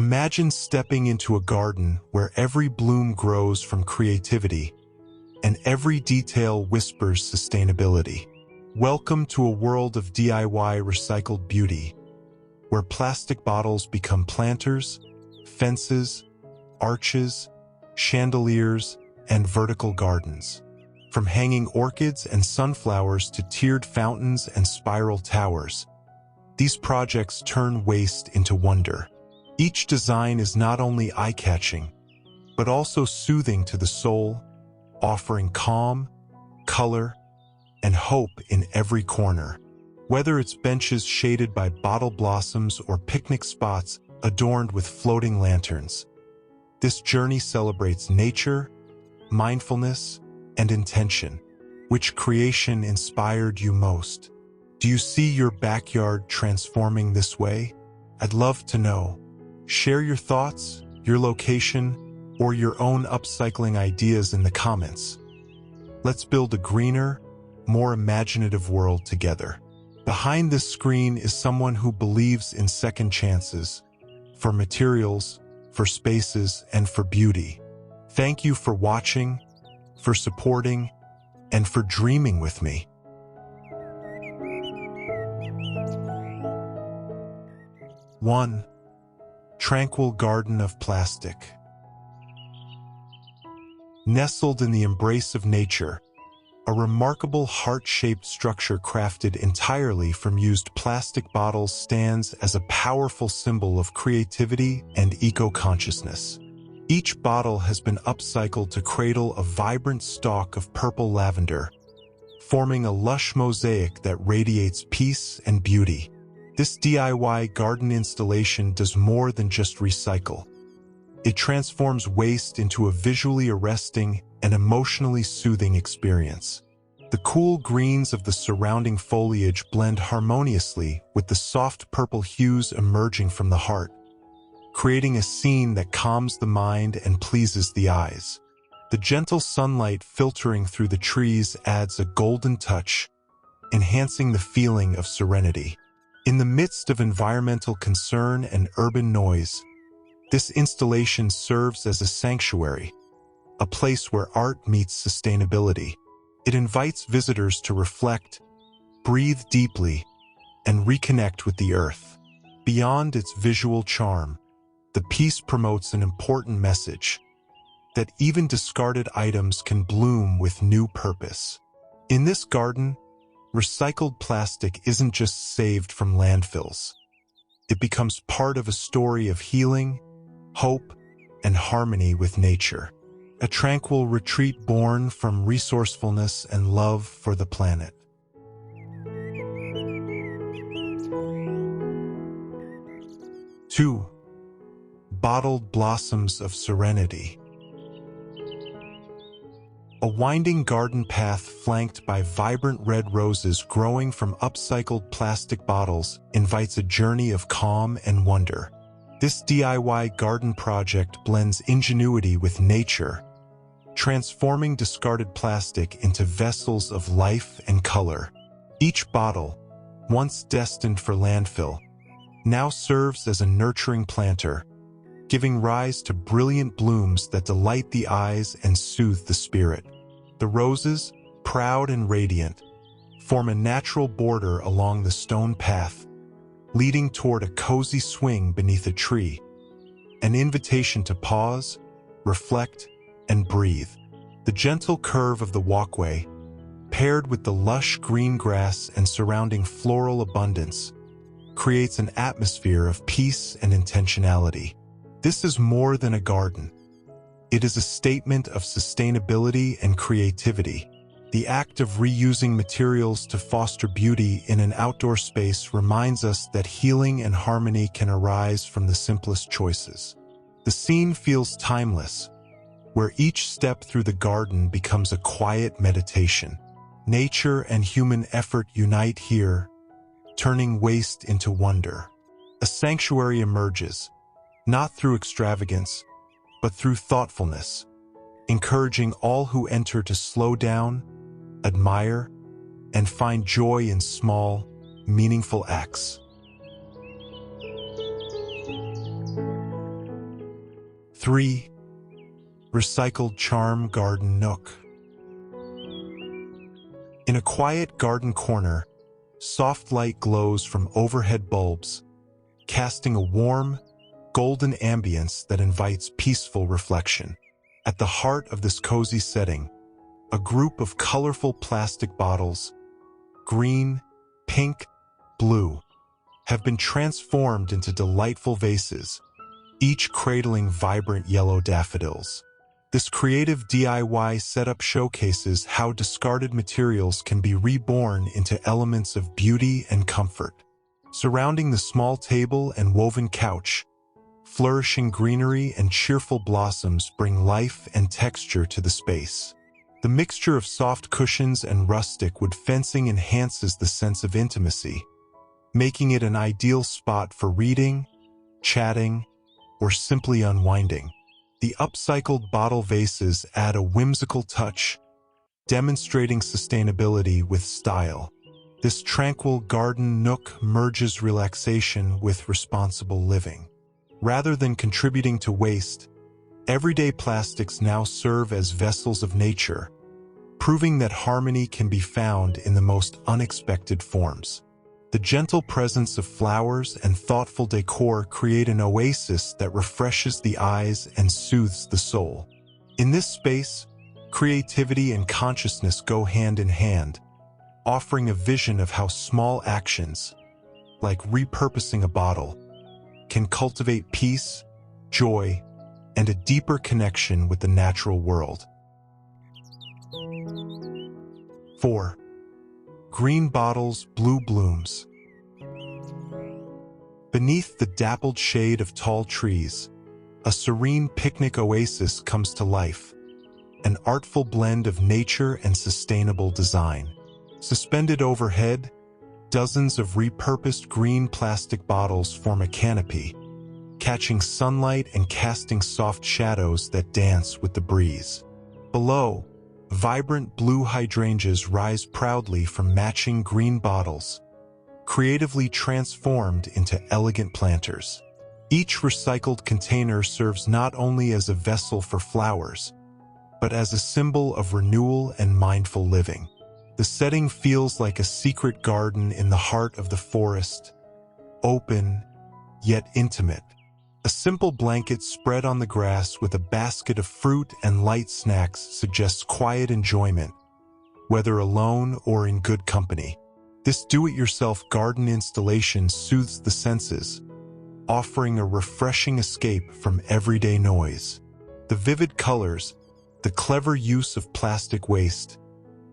Imagine stepping into a garden where every bloom grows from creativity and every detail whispers sustainability. Welcome to a world of DIY recycled beauty, where plastic bottles become planters, fences, arches, chandeliers, and vertical gardens. From hanging orchids and sunflowers to tiered fountains and spiral towers, these projects turn waste into wonder. Each design is not only eye-catching, but also soothing to the soul, offering calm, color, and hope in every corner. Whether it's benches shaded by bottle blossoms or picnic spots adorned with floating lanterns, this journey celebrates nature, mindfulness, and intention. Which creation inspired you most? Do you see your backyard transforming this way? I'd love to know. Share your thoughts, your location, or your own upcycling ideas in the comments. Let's build a greener, more imaginative world together. Behind this screen is someone who believes in second chances, for materials, for spaces, and for beauty. Thank you for watching, for supporting, and for dreaming with me. One, Tranquil Garden of Plastic. Nestled in the embrace of nature, a remarkable heart-shaped structure crafted entirely from used plastic bottles stands as a powerful symbol of creativity and eco-consciousness. Each bottle has been upcycled to cradle a vibrant stalk of purple lavender, forming a lush mosaic that radiates peace and beauty. This DIY garden installation does more than just recycle. It transforms waste into a visually arresting and emotionally soothing experience. The cool greens of the surrounding foliage blend harmoniously with the soft purple hues emerging from the heart, creating a scene that calms the mind and pleases the eyes. The gentle sunlight filtering through the trees adds a golden touch, enhancing the feeling of serenity. In the midst of environmental concern and urban noise, this installation serves as a sanctuary, a place where art meets sustainability. It invites visitors to reflect, breathe deeply, and reconnect with the earth. Beyond its visual charm, the piece promotes an important message: that even discarded items can bloom with new purpose. In this garden, recycled plastic isn't just saved from landfills. It becomes part of a story of healing, hope, and harmony with nature. A tranquil retreat born from resourcefulness and love for the planet. Two, Bottled Blossoms of Serenity. A winding garden path flanked by vibrant red roses growing from upcycled plastic bottles invites a journey of calm and wonder. This DIY garden project blends ingenuity with nature, transforming discarded plastic into vessels of life and color. Each bottle, once destined for landfill, now serves as a nurturing planter, giving rise to brilliant blooms that delight the eyes and soothe the spirit. The roses, proud and radiant, form a natural border along the stone path, leading toward a cozy swing beneath a tree, an invitation to pause, reflect, and breathe. The gentle curve of the walkway, paired with the lush green grass and surrounding floral abundance, creates an atmosphere of peace and intentionality. This is more than a garden. It is a statement of sustainability and creativity. The act of reusing materials to foster beauty in an outdoor space reminds us that healing and harmony can arise from the simplest choices. The scene feels timeless, where each step through the garden becomes a quiet meditation. Nature and human effort unite here, turning waste into wonder. A sanctuary emerges, not through extravagance, but through thoughtfulness, encouraging all who enter to slow down, admire, and find joy in small, meaningful acts. 3. Recycled charm garden nook. In a quiet garden corner, soft light glows from overhead bulbs, casting a warm, golden ambience that invites peaceful reflection. At the heart of this cozy setting, a group of colorful plastic bottles, green, pink, blue, have been transformed into delightful vases, each cradling vibrant yellow daffodils. This creative DIY setup showcases how discarded materials can be reborn into elements of beauty and comfort. Surrounding the small table and woven couch, flourishing greenery and cheerful blossoms bring life and texture to the space. The mixture of soft cushions and rustic wood fencing enhances the sense of intimacy, making it an ideal spot for reading, chatting, or simply unwinding. The upcycled bottle vases add a whimsical touch, demonstrating sustainability with style. This tranquil garden nook merges relaxation with responsible living. Rather than contributing to waste, everyday plastics now serve as vessels of nature, proving that harmony can be found in the most unexpected forms. The gentle presence of flowers and thoughtful decor create an oasis that refreshes the eyes and soothes the soul. In this space, creativity and consciousness go hand in hand, offering a vision of how small actions, like repurposing a bottle, can cultivate peace, joy, and a deeper connection with the natural world. 4. Green bottles, blue blooms. Beneath the dappled shade of tall trees, a serene picnic oasis comes to life, an artful blend of nature and sustainable design. Suspended overhead, dozens of repurposed green plastic bottles form a canopy, catching sunlight and casting soft shadows that dance with the breeze. Below, vibrant blue hydrangeas rise proudly from matching green bottles, creatively transformed into elegant planters. Each recycled container serves not only as a vessel for flowers, but as a symbol of renewal and mindful living. The setting feels like a secret garden in the heart of the forest, open, yet intimate. A simple blanket spread on the grass with a basket of fruit and light snacks suggests quiet enjoyment, whether alone or in good company. This do-it-yourself garden installation soothes the senses, offering a refreshing escape from everyday noise. The vivid colors, the clever use of plastic waste,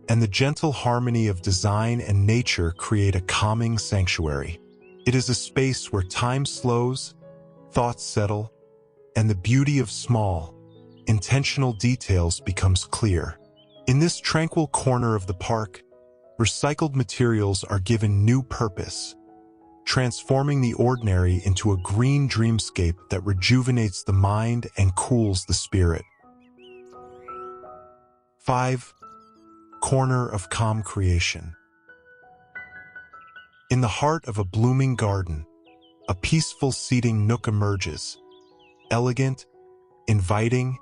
and the gentle harmony of design and nature create a calming sanctuary. It is a space where time slows, thoughts settle, and the beauty of small, intentional details becomes clear. In this tranquil corner of the park, recycled materials are given new purpose, transforming the ordinary into a green dreamscape that rejuvenates the mind and cools the spirit. 5. Corner of calm creation. In the heart of a blooming garden, a peaceful seating nook emerges, elegant, inviting,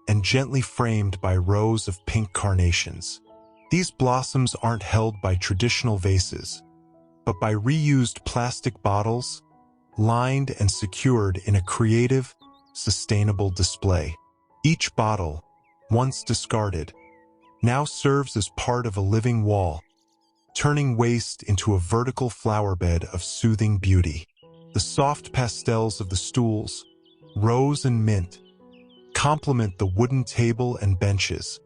and gently framed by rows of pink carnations. These blossoms aren't held by traditional vases, but by reused plastic bottles, lined and secured in a creative, sustainable display. Each bottle, once discarded, now serves as part of a living wall, turning waste into a vertical flower bed of soothing beauty. The soft pastels of the stools, rose and mint, complement the wooden table and benches,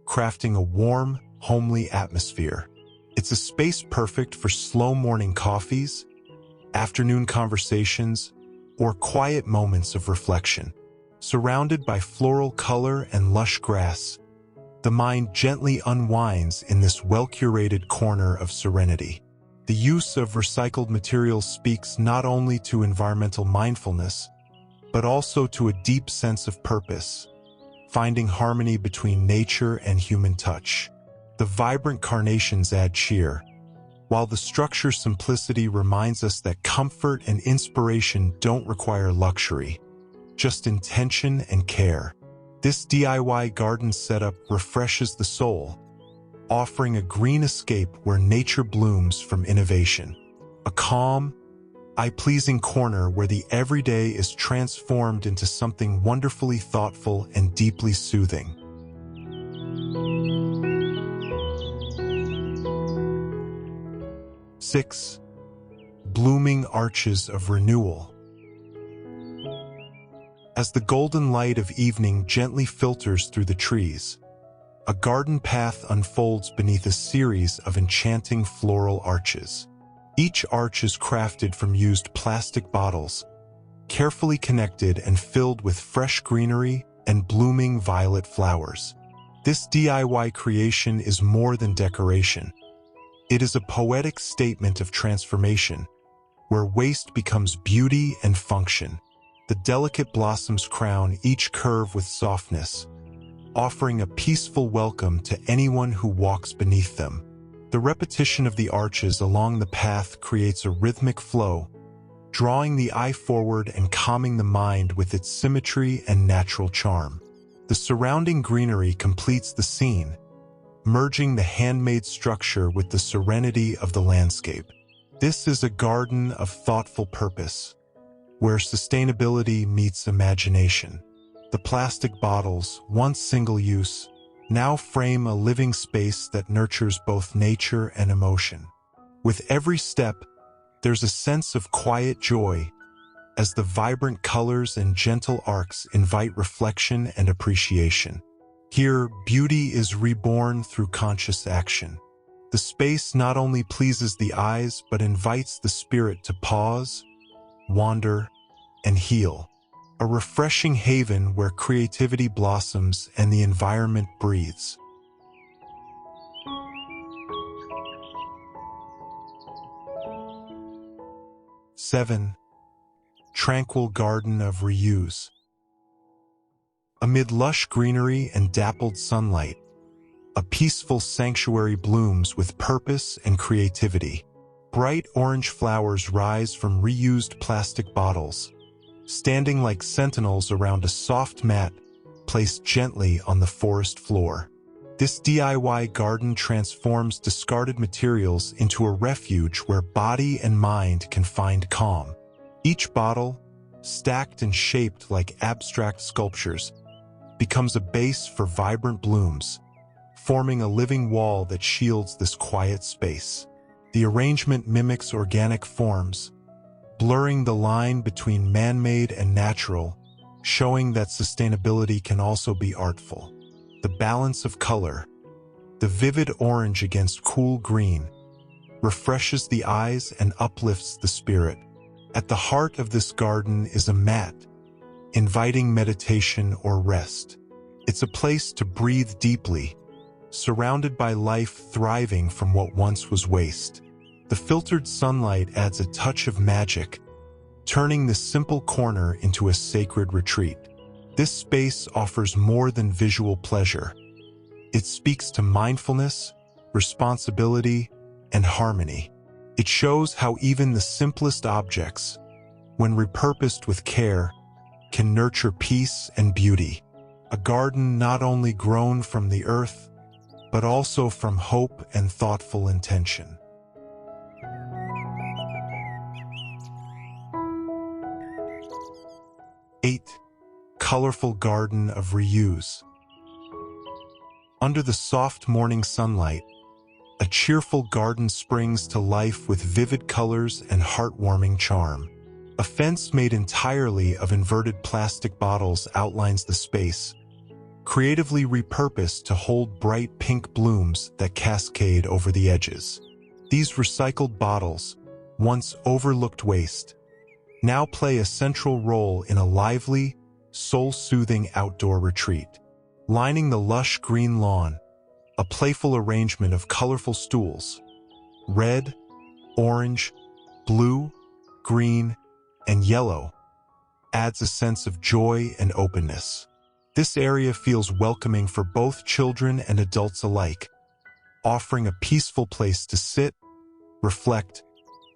crafting a warm, homely atmosphere. It's a space perfect for slow morning coffees, afternoon conversations, or quiet moments of reflection. Surrounded by floral color and lush grass, the mind gently unwinds in this well-curated corner of serenity. The use of recycled materials speaks not only to environmental mindfulness, but also to a deep sense of purpose, finding harmony between nature and human touch. The vibrant carnations add cheer, while the structure's simplicity reminds us that comfort and inspiration don't require luxury. just intention and care. This DIY garden setup refreshes the soul, offering a green escape where nature blooms from innovation. A calm, eye-pleasing corner where the everyday is transformed into something wonderfully thoughtful and deeply soothing. Six, blooming arches of renewal. As the golden light of evening gently filters through the trees, a garden path unfolds beneath a series of enchanting floral arches. Each arch is crafted from used plastic bottles, carefully connected and filled with fresh greenery and blooming violet flowers. This DIY creation is more than decoration. It is a poetic statement of transformation, where waste becomes beauty and function. The delicate blossoms crown each curve with softness, offering a peaceful welcome to anyone who walks beneath them. The repetition of the arches along the path creates a rhythmic flow, drawing the eye forward and calming the mind with its symmetry and natural charm. The surrounding greenery completes the scene, merging the handmade structure with the serenity of the landscape. This is a garden of thoughtful purpose, where sustainability meets imagination. The plastic bottles, once single-use, now frame a living space that nurtures both nature and emotion. With every step, there's a sense of quiet joy, as the vibrant colors and gentle arcs invite reflection and appreciation. Here, beauty is reborn through conscious action. The space not only pleases the eyes but invites the spirit to pause, wander, and heal. A refreshing haven where creativity blossoms and the environment breathes. Seven, tranquil garden of reuse. Amid lush greenery and dappled sunlight, a peaceful sanctuary blooms with purpose and creativity. Bright orange flowers rise from reused plastic bottles, standing like sentinels around a soft mat placed gently on the forest floor. This DIY garden transforms discarded materials into a refuge where body and mind can find calm. Each bottle, stacked and shaped like abstract sculptures, becomes a base for vibrant blooms, forming a living wall that shields this quiet space. The arrangement mimics organic forms, blurring the line between man-made and natural, showing that sustainability can also be artful. The balance of color, the vivid orange against cool green, refreshes the eyes and uplifts the spirit. At the heart of this garden is a mat, inviting meditation or rest. It's a place to breathe deeply, surrounded by life thriving from what once was waste. The filtered sunlight adds a touch of magic, turning this simple corner into a sacred retreat. This space offers more than visual pleasure. It speaks to mindfulness, responsibility, and harmony. It shows how even the simplest objects, when repurposed with care, can nurture peace and beauty. A garden not only grown from the earth, but also from hope and thoughtful intention. 8. Colorful garden of reuse. Under the soft morning sunlight, a cheerful garden springs to life with vivid colors and heartwarming charm. A fence made entirely of inverted plastic bottles outlines the space, creatively repurposed to hold bright pink blooms that cascade over the edges. These recycled bottles, once overlooked waste, now play a central role in a lively, soul-soothing outdoor retreat. Lining the lush green lawn, a playful arrangement of colorful stools, red, orange, blue, green, and yellow, adds a sense of joy and openness. This area feels welcoming for both children and adults alike, offering a peaceful place to sit, reflect,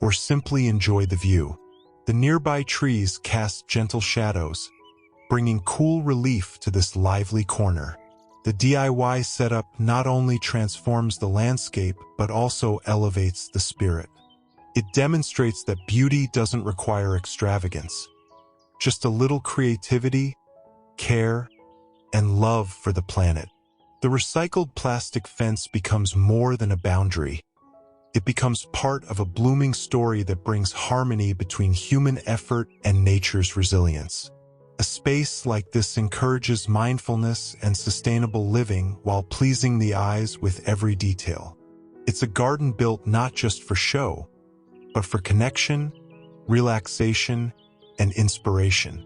or simply enjoy the view. The nearby trees cast gentle shadows, bringing cool relief to this lively corner. The DIY setup not only transforms the landscape but also elevates the spirit. It demonstrates that beauty doesn't require extravagance, just a little creativity, care, and love for the planet. The recycled plastic fence becomes more than a boundary. It becomes part of a blooming story that brings harmony between human effort and nature's resilience. A space like this encourages mindfulness and sustainable living while pleasing the eyes with every detail. It's a garden built not just for show, but for connection, relaxation, and inspiration.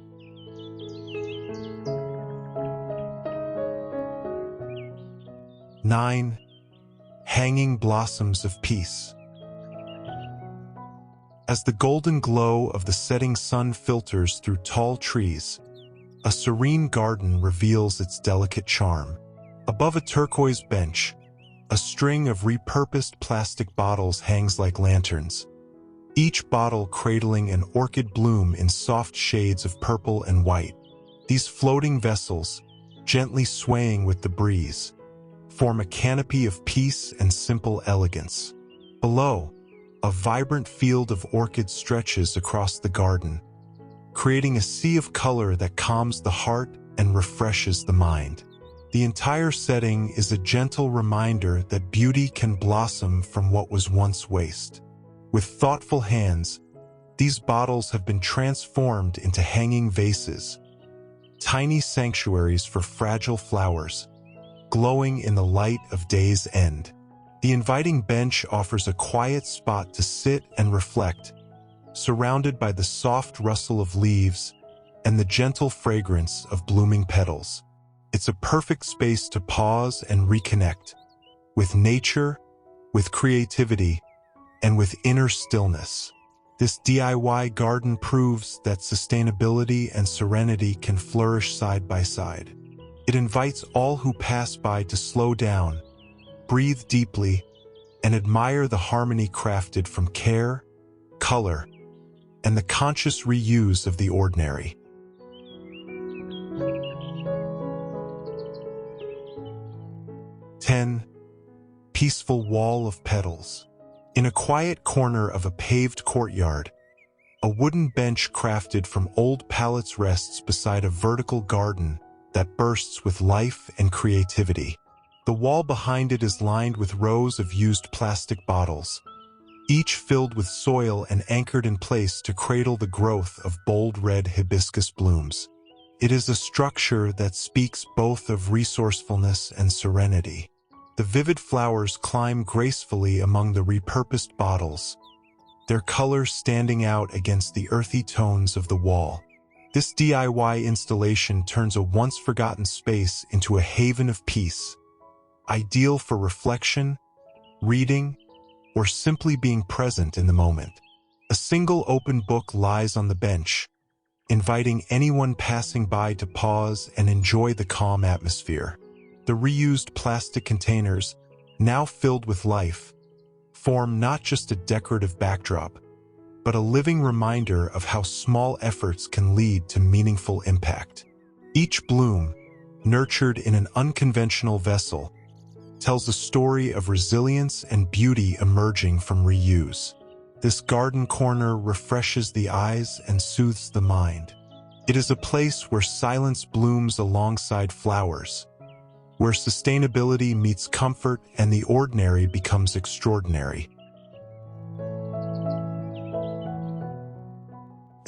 Nine, hanging blossoms of peace. As the golden glow of the setting sun filters through tall trees, a serene garden reveals its delicate charm. Above a turquoise bench, a string of repurposed plastic bottles hangs like lanterns, each bottle cradling an orchid bloom in soft shades of purple and white. These floating vessels, gently swaying with the breeze, form a canopy of peace and simple elegance. Below, a vibrant field of orchids stretches across the garden, creating a sea of color that calms the heart and refreshes the mind. The entire setting is a gentle reminder that beauty can blossom from what was once waste. With thoughtful hands, these bottles have been transformed into hanging vases, tiny sanctuaries for fragile flowers, glowing in the light of day's end. The inviting bench offers a quiet spot to sit and reflect, surrounded by the soft rustle of leaves and the gentle fragrance of blooming petals. It's a perfect space to pause and reconnect with nature, with creativity, and with inner stillness. This DIY garden proves that sustainability and serenity can flourish side by side. It invites all who pass by to slow down, breathe deeply, and admire the harmony crafted from care, color, and the conscious reuse of the ordinary. Ten, peaceful wall of petals. In a quiet corner of a paved courtyard, a wooden bench crafted from old pallets rests beside a vertical garden that bursts with life and creativity. The wall behind it is lined with rows of used plastic bottles, each filled with soil and anchored in place to cradle the growth of bold red hibiscus blooms. It is a structure that speaks both of resourcefulness and serenity. The vivid flowers climb gracefully among the repurposed bottles, their colors standing out against the earthy tones of the wall. This DIY installation turns a once-forgotten space into a haven of peace, ideal for reflection, reading, or simply being present in the moment. A single open book lies on the bench, inviting anyone passing by to pause and enjoy the calm atmosphere. The reused plastic containers, now filled with life, form not just a decorative backdrop, but a living reminder of how small efforts can lead to meaningful impact. Each bloom, nurtured in an unconventional vessel, tells a story of resilience and beauty emerging from reuse. This garden corner refreshes the eyes and soothes the mind. It is a place where silence blooms alongside flowers, where sustainability meets comfort and the ordinary becomes extraordinary.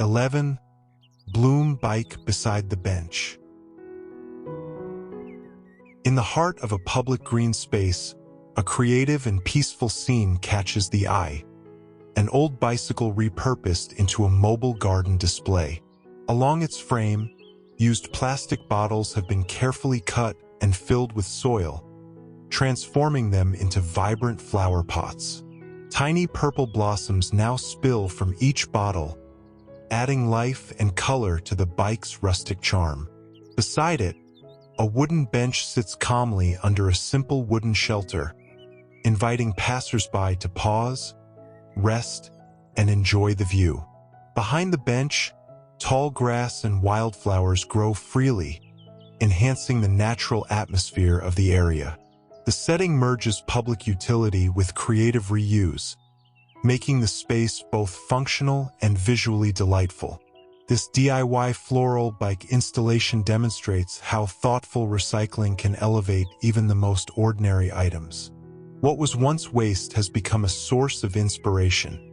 11. Bloom bike beside the bench. In the heart of a public green space, a creative and peaceful scene catches the eye. An old bicycle repurposed into a mobile garden display. Along its frame, used plastic bottles have been carefully cut and filled with soil, transforming them into vibrant flower pots. Tiny purple blossoms now spill from each bottle, adding life and color to the bike's rustic charm. Beside it, a wooden bench sits calmly under a simple wooden shelter, inviting passers-by to pause, rest, and enjoy the view. Behind the bench, Tall grass and wildflowers grow freely, enhancing the natural atmosphere of the area. The setting merges public utility with creative reuse, making the space both functional and visually delightful. This DIY floral bike installation demonstrates how thoughtful recycling can elevate even the most ordinary items. What was once waste has become a source of inspiration,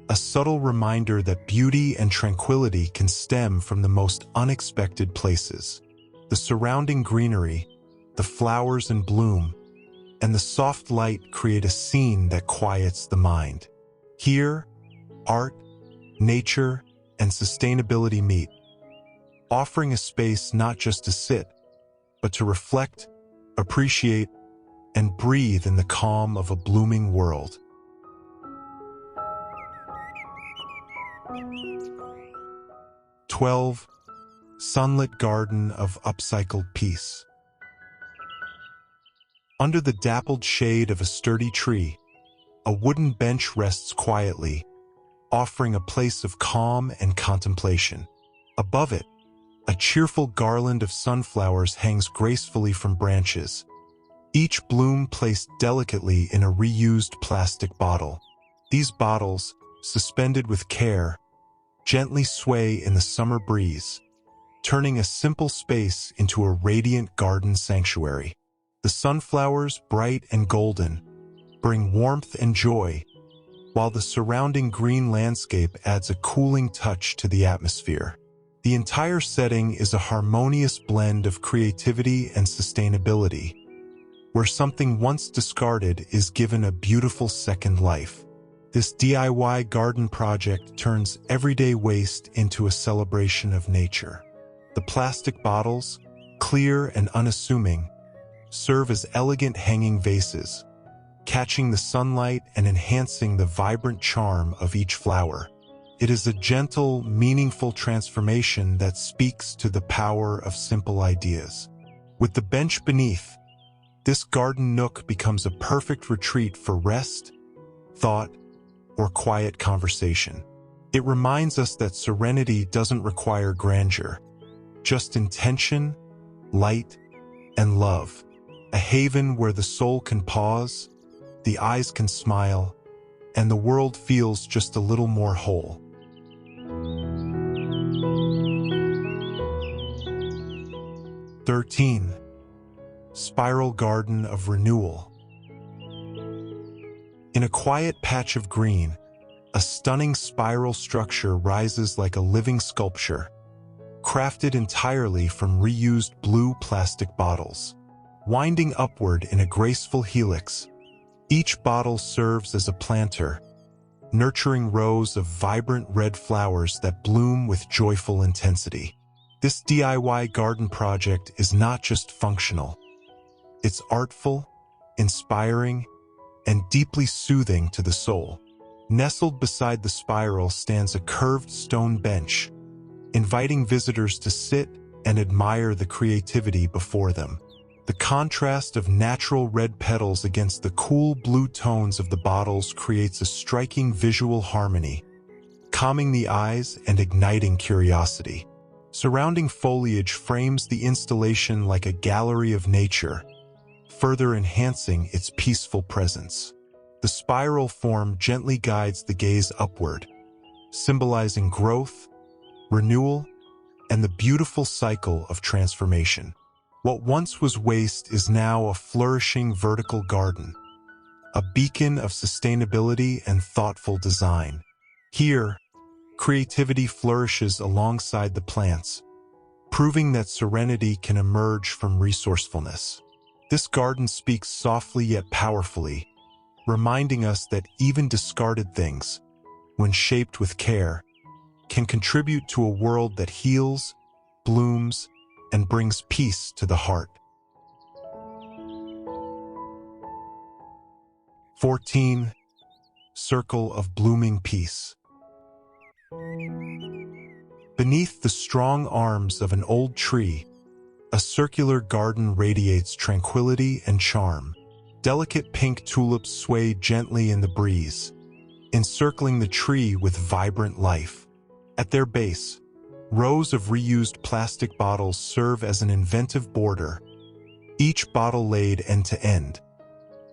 a subtle reminder that beauty and tranquility can stem from the most unexpected places. The surrounding greenery, the flowers in bloom, and the soft light create a scene that quiets the mind. Here, art, nature, and sustainability meet, offering a space not just to sit, but to reflect, appreciate, and breathe in the calm of a blooming world. "12. Sunlit Garden of Upcycled Peace." Under the dappled shade of a sturdy tree, a wooden bench rests quietly, offering a place of calm and contemplation. Above it, a cheerful garland of sunflowers hangs gracefully from branches, each bloom placed delicately in a reused plastic bottle. These bottles, suspended with care, gently sway in the summer breeze, turning a simple space into a radiant garden sanctuary. The sunflowers, bright and golden, bring warmth and joy, while the surrounding green landscape adds a cooling touch to the atmosphere. The entire setting is a harmonious blend of creativity and sustainability, where something once discarded is given a beautiful second life. This DIY garden project turns everyday waste into a celebration of nature. The plastic bottles, clear and unassuming, serve as elegant hanging vases, catching the sunlight and enhancing the vibrant charm of each flower. It is a gentle, meaningful transformation that speaks to the power of simple ideas. With the bench beneath, this garden nook becomes a perfect retreat for rest, thought, or quiet conversation. It reminds us that serenity doesn't require grandeur, just intention, light, and love. A haven where the soul can pause, the eyes can smile, and the world feels just a little more whole. "13. Spiral Garden of Renewal." In a quiet patch of green, a stunning spiral structure rises like a living sculpture, crafted entirely from reused blue plastic bottles. Winding upward in a graceful helix, each bottle serves as a planter, nurturing rows of vibrant red flowers that bloom with joyful intensity. This DIY garden project is not just functional. It's artful, inspiring, and deeply soothing to the soul. Nestled beside the spiral stands a curved stone bench, inviting visitors to sit and admire the creativity before them. The contrast of natural red petals against the cool blue tones of the bottles creates a striking visual harmony, calming the eyes and igniting curiosity. Surrounding foliage frames the installation like a gallery of nature, further enhancing its peaceful presence. The spiral form gently guides the gaze upward, symbolizing growth, renewal, and the beautiful cycle of transformation. What once was waste is now a flourishing vertical garden, a beacon of sustainability and thoughtful design. Here, creativity flourishes alongside the plants, proving that serenity can emerge from resourcefulness. This garden speaks softly yet powerfully, reminding us that even discarded things, when shaped with care, can contribute to a world that heals, blooms, and brings peace to the heart. 14. Circle of Blooming Peace. Beneath the strong arms of an old tree, a circular garden radiates tranquility and charm. Delicate pink tulips sway gently in the breeze, encircling the tree with vibrant life. At their base, Rows of reused plastic bottles serve as an inventive border, each bottle laid end to end,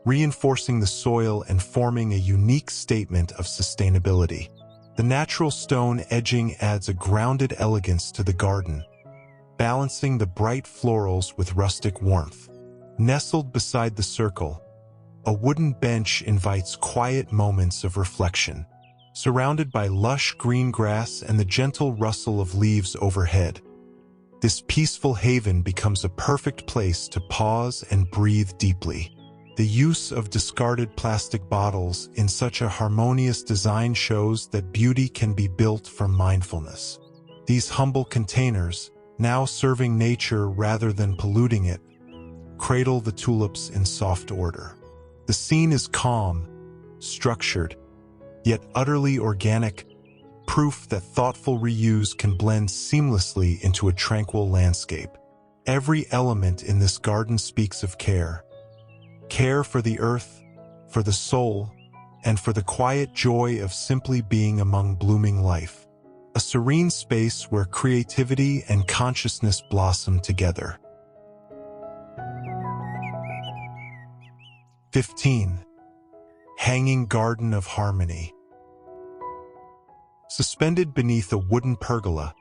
reinforcing the soil and forming a unique statement of sustainability. The natural stone edging adds a grounded elegance to the garden, balancing the bright florals with rustic warmth. Nestled beside the circle, a wooden bench invites quiet moments of reflection, surrounded by lush green grass and the gentle rustle of leaves overhead. This peaceful haven becomes a perfect place to pause and breathe deeply. The use of discarded plastic bottles in such a harmonious design shows that beauty can be built from mindfulness. These humble containers, now serving nature rather than polluting it, cradle the tulips in soft order. The scene is calm, structured, yet utterly organic, proof that thoughtful reuse can blend seamlessly into a tranquil landscape. Every element in this garden speaks of care. Care for the earth, for the soul, and for the quiet joy of simply being among blooming life. A serene space where creativity and consciousness blossom together. 15. Hanging Garden of Harmony. Suspended beneath a wooden pergola,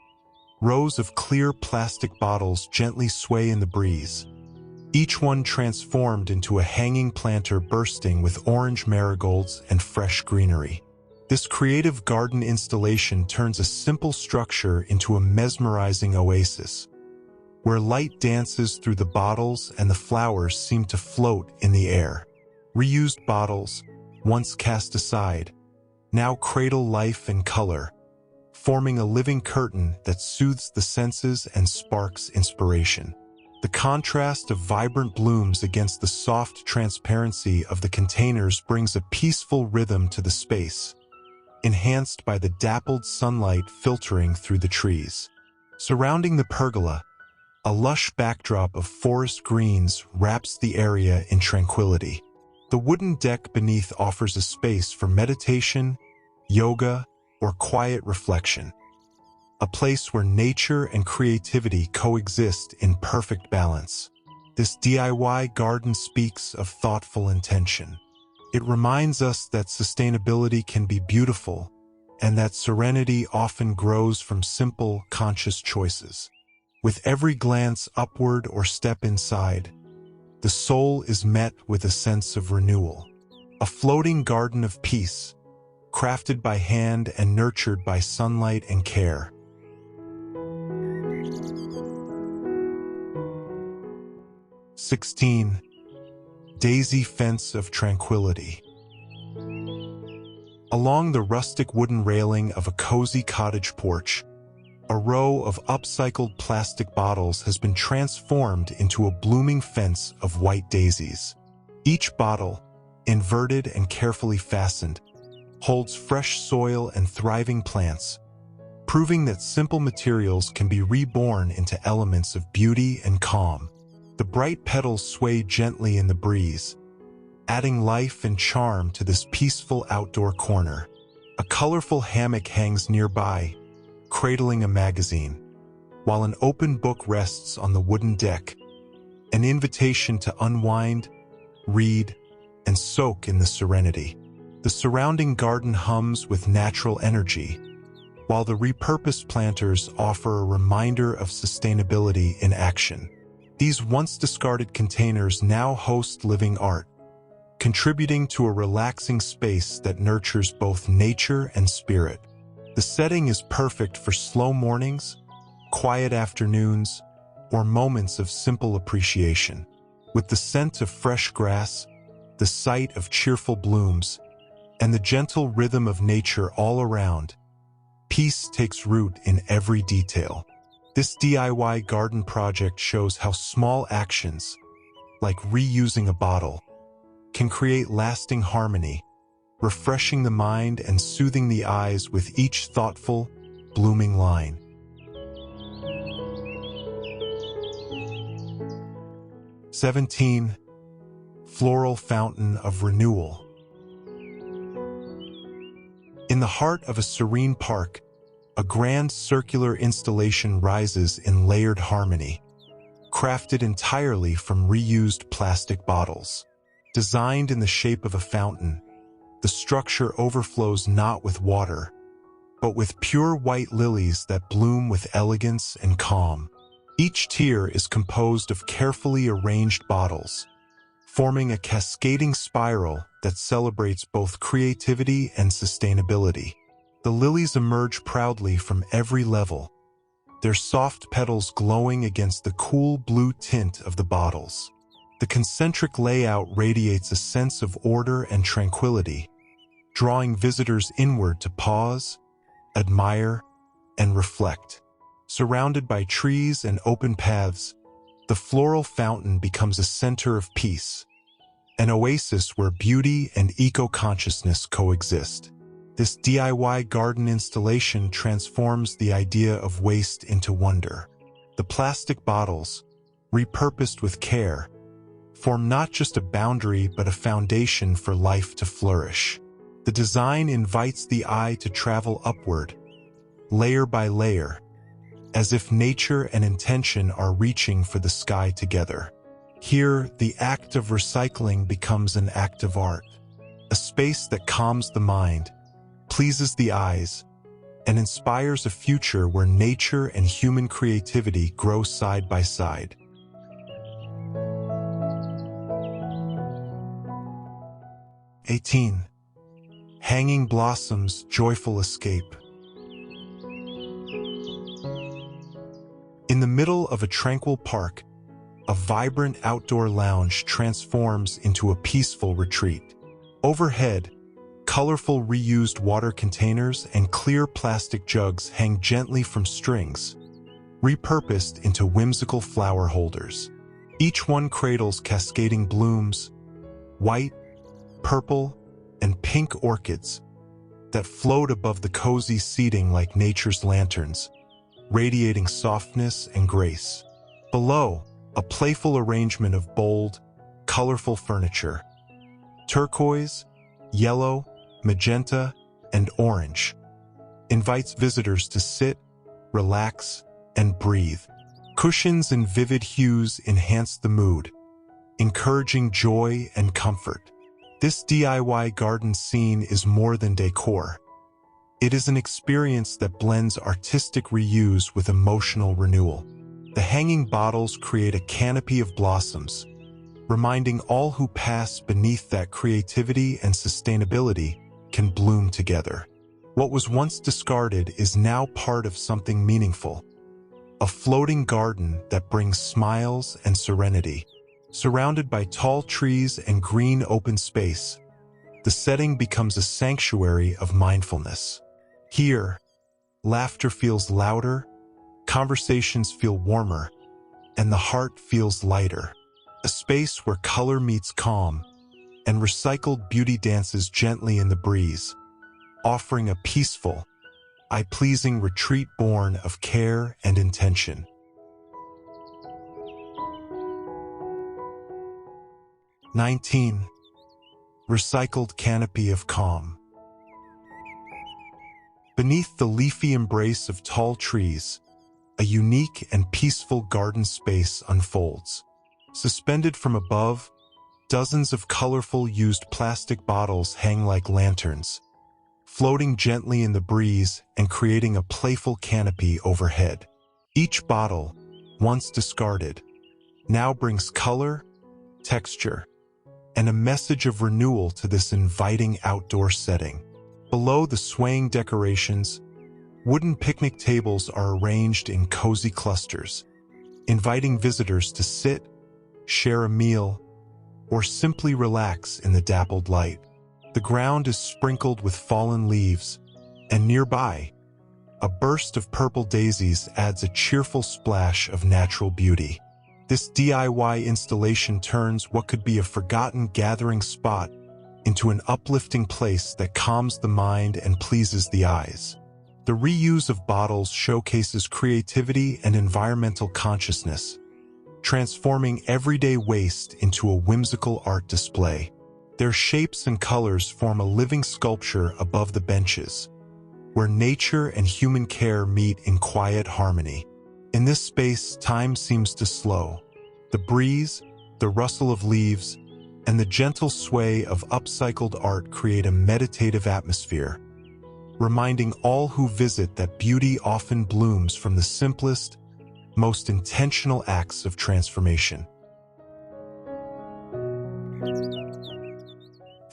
rows of clear plastic bottles gently sway in the breeze, each one transformed into a hanging planter bursting with orange marigolds and fresh greenery. This creative garden installation turns a simple structure into a mesmerizing oasis, where light dances through the bottles and the flowers seem to float in the air. Reused bottles, once cast aside, now cradle life and color, forming a living curtain that soothes the senses and sparks inspiration. The contrast of vibrant blooms against the soft transparency of the containers brings a peaceful rhythm to the space, enhanced by the dappled sunlight filtering through the trees. Surrounding the pergola, a lush backdrop of forest greens wraps the area in tranquility. The wooden deck beneath offers a space for meditation, yoga, or quiet reflection. A place where nature and creativity coexist in perfect balance. This DIY garden speaks of thoughtful intention. It reminds us that sustainability can be beautiful and that serenity often grows from simple, conscious choices. With every glance upward or step inside, the soul is met with a sense of renewal. A floating garden of peace, crafted by hand and nurtured by sunlight and care. 16. Daisy Fence of Tranquility. Along the rustic wooden railing of a cozy cottage porch, a row of upcycled plastic bottles has been transformed into a blooming fence of white daisies. Each bottle, inverted and carefully fastened, holds fresh soil and thriving plants, proving that simple materials can be reborn into elements of beauty and calm. The bright petals sway gently in the breeze, adding life and charm to this peaceful outdoor corner. A colorful hammock hangs nearby, cradling a magazine, while an open book rests on the wooden deck, an invitation to unwind, read, and soak in the serenity. The surrounding garden hums with natural energy, while the repurposed planters offer a reminder of sustainability in action. These once discarded containers now host living art, contributing to a relaxing space that nurtures both nature and spirit. The setting is perfect for slow mornings, quiet afternoons, or moments of simple appreciation. With the scent of fresh grass, the sight of cheerful blooms, and the gentle rhythm of nature all around, peace takes root in every detail. This DIY garden project shows how small actions, like reusing a bottle, can create lasting harmony, refreshing the mind and soothing the eyes with each thoughtful, blooming line. 17. Floral Fountain of Renewal. In the heart of a serene park, A grand circular installation rises in layered harmony, crafted entirely from reused plastic bottles. Designed in the shape of a fountain, the structure overflows not with water, but with pure white lilies that bloom with elegance and calm. Each tier is composed of carefully arranged bottles, forming a cascading spiral that celebrates both creativity and sustainability. The lilies emerge proudly from every level, their soft petals glowing against the cool blue tint of the bottles. The concentric layout radiates a sense of order and tranquility, drawing visitors inward to pause, admire, and reflect. Surrounded by trees and open paths, the floral fountain becomes a center of peace, an oasis where beauty and eco-consciousness coexist. This DIY garden installation transforms the idea of waste into wonder. The plastic bottles, repurposed with care, form not just a boundary but a foundation for life to flourish. The design invites the eye to travel upward, layer by layer, as if nature and intention are reaching for the sky together. Here, the act of recycling becomes an act of art, a space that calms the mind, pleases the eyes, and inspires a future where nature and human creativity grow side by side. (18) Hanging blossoms, joyful escape. In the middle of a tranquil park, a vibrant outdoor lounge transforms into a peaceful retreat. Overhead, colorful reused water containers and clear plastic jugs hang gently from strings, repurposed into whimsical flower holders. Each one cradles cascading blooms, white, purple, and pink orchids that float above the cozy seating like nature's lanterns, radiating softness and grace. Below, a playful arrangement of bold, colorful furniture, turquoise, yellow, magenta, and orange, invites visitors to sit, relax, and breathe. Cushions in vivid hues enhance the mood, encouraging joy and comfort. This DIY garden scene is more than decor. It is an experience that blends artistic reuse with emotional renewal. The hanging bottles create a canopy of blossoms, reminding all who pass beneath that creativity and sustainability can bloom together. What was once discarded is now part of something meaningful, a floating garden that brings smiles and serenity. Surrounded by tall trees and green open space, the setting becomes a sanctuary of mindfulness. Here, laughter feels louder, conversations feel warmer, and the heart feels lighter. A space where color meets calm, and recycled beauty dances gently in the breeze, offering a peaceful, eye-pleasing retreat born of care and intention. (19) Recycled canopy of calm. Beneath the leafy embrace of tall trees, a unique and peaceful garden space unfolds. Suspended from above, dozens of colorful used plastic bottles hang like lanterns, floating gently in the breeze and creating a playful canopy overhead. Each bottle, once discarded, now brings color, texture, and a message of renewal to this inviting outdoor setting. Below the swaying decorations, wooden picnic tables are arranged in cozy clusters, inviting visitors to sit, share a meal, or simply relax in the dappled light. The ground is sprinkled with fallen leaves, and nearby, a burst of purple daisies adds a cheerful splash of natural beauty. This DIY installation turns what could be a forgotten gathering spot into an uplifting place that calms the mind and pleases the eyes. The reuse of bottles showcases creativity and environmental consciousness, transforming everyday waste into a whimsical art display. Their shapes and colors form a living sculpture above the benches, where nature and human care meet in quiet harmony. In this space, time seems to slow. The breeze, the rustle of leaves, and the gentle sway of upcycled art create a meditative atmosphere, reminding all who visit that beauty often blooms from the simplest, most intentional acts of transformation.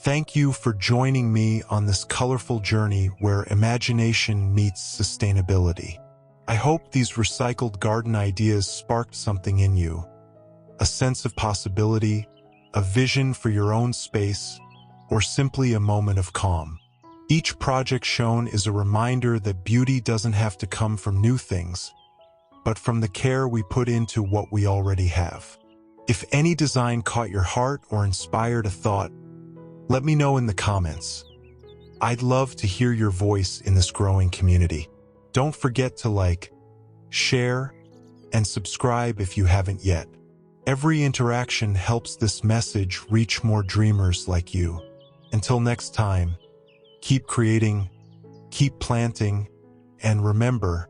Thank you for joining me on this colorful journey where imagination meets sustainability. I hope these recycled garden ideas sparked something in you, a sense of possibility, a vision for your own space, or simply a moment of calm. Each project shown is a reminder that beauty doesn't have to come from new things, but from the care we put into what we already have. If any design caught your heart or inspired a thought, let me know in the comments. I'd love to hear your voice in this growing community. Don't forget to like, share, and subscribe if you haven't yet. Every interaction helps this message reach more dreamers like you. Until next time, keep creating, keep planting, and remember,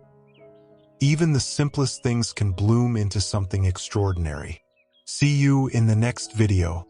even the simplest things can bloom into something extraordinary. See you in the next video.